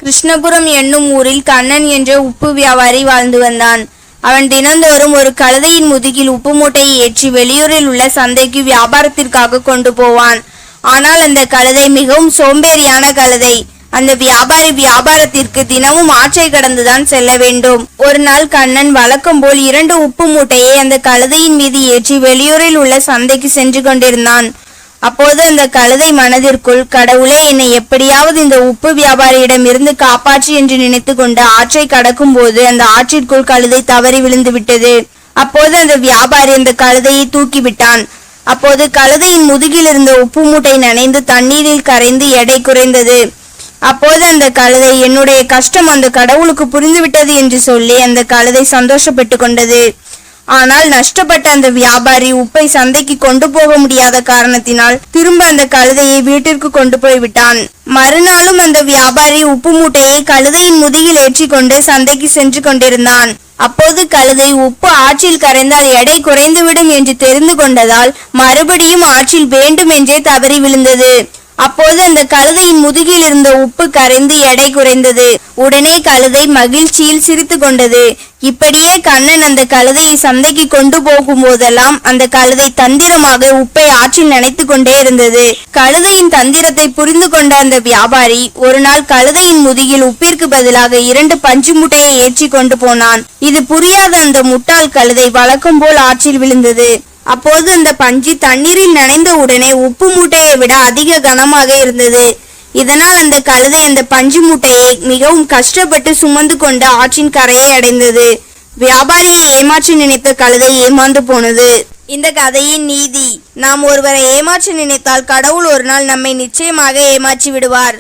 கிருஷ்ணபுரம் என்னும் ஊரில் கண்ணன் என்ற உப்பு வியாபாரி வாழ்ந்து வந்தான். அவன் தினந்தோறும் ஒரு கழுதையின் முதுகில் உப்பு மூட்டையை ஏற்றி வெளியூரில் உள்ள சந்தைக்கு வியாபாரத்திற்காக கொண்டு போவான். ஆனால் அந்த கழுதை மிகவும் சோம்பேறியான கழுதை. அந்த வியாபாரி வியாபாரத்திற்கு தினமும் ஆற்றை கடந்துதான் செல்ல வேண்டும். ஒரு நாள் கண்ணன் வழக்கம் போல் 2 உப்பு மூட்டையை அந்த கழுதையின் மீது ஏற்றி வெளியூரில் உள்ள சந்தைக்கு சென்று கொண்டிருந்தான். அப்போது அந்த கழுதை மனதிற்குள், கடவுளே, என்னை எப்படியாவது இந்த உப்பு வியாபாரியிடம் இருந்து காப்பாற்று என்று நினைத்து கொண்டு ஆற்றை கடக்கும் போது அந்த ஆற்றிற்குள் கழுதை தவறி விழுந்து விட்டது. அப்போது அந்த வியாபாரி அந்த கழுதையை தூக்கிவிட்டான். அப்போது கழுதையின் முதுகில் இருந்த உப்பு மூட்டை நனைந்து தண்ணீரில் கரைந்து எடை குறைந்தது. அப்போது அந்த கழுதை, என்னுடைய கஷ்டம் அந்த கடவுளுக்கு புரிந்துவிட்டது என்று சொல்லி அந்த கழுதை சந்தோஷப்பட்டு கொண்டது. ஆனால் நஷ்டப்பட்ட அந்த வியாபாரி உப்பை சந்தைக்கு கொண்டு போக முடியாத காரணத்தினால் திரும்ப அந்த கழுதையை வீட்டிற்கு கொண்டு போய்விட்டான். மறுநாளும் அந்த வியாபாரி உப்பு மூட்டையை கழுதையின் முதுகில் ஏற்றி கொண்டு சந்தைக்கு சென்று கொண்டிருந்தான். அப்போது கழுதை உப்பு ஆற்றில் கரைந்தால் எடை குறைந்துவிடும் என்று தெரிந்து கொண்டதால் மறுபடியும் ஆற்றில் வேண்டும் என்றே தவறி விழுந்தது. அப்போது அந்த கழுதையின் முதுகில் இருந்த உப்பு கரைந்து எடை குறைந்தது. உடனே கழுதை மகிழ்ச்சியில் சிரித்து கொண்டது. இப்படியே கண்ணன் அந்த கழுதையை சந்தைக்கு கொண்டு போகும் போதெல்லாம் அந்த கழுதை தந்திரமாக உப்பை ஆற்றில் நனைத்து கொண்டே இருந்தது. கழுதையின் தந்திரத்தை புரிந்து கொண்ட அந்த வியாபாரி ஒரு நாள் கழுதையின் முதுகில் உப்பிற்கு பதிலாக 2 பஞ்சு மூட்டையை ஏற்றி கொண்டு போனான். இது புரியாத அந்த முட்டாள் கழுதை வழக்கம் போல் ஆற்றில் விழுந்தது. அப்போது அந்த பஞ்சு தண்ணீரில் நனைந்த உடனே உப்பு மூட்டையை விட அதிக கனமாக இருந்தது. இதனால் அந்த கழுதை அந்த பஞ்சு மூட்டையை மிகவும் கஷ்டப்பட்டு சுமந்து கொண்டு ஆற்றின் கரையை அடைந்தது. வியாபாரியை ஏமாற்றி நினைத்த கழுதை ஏமாந்து போனது. இந்த கதையின் நீதி: நாம் ஒருவரை ஏமாற்ற நினைத்தால் கடவுள் ஒரு நாள் நம்மை நிச்சயமாக ஏமாற்றி விடுவார்.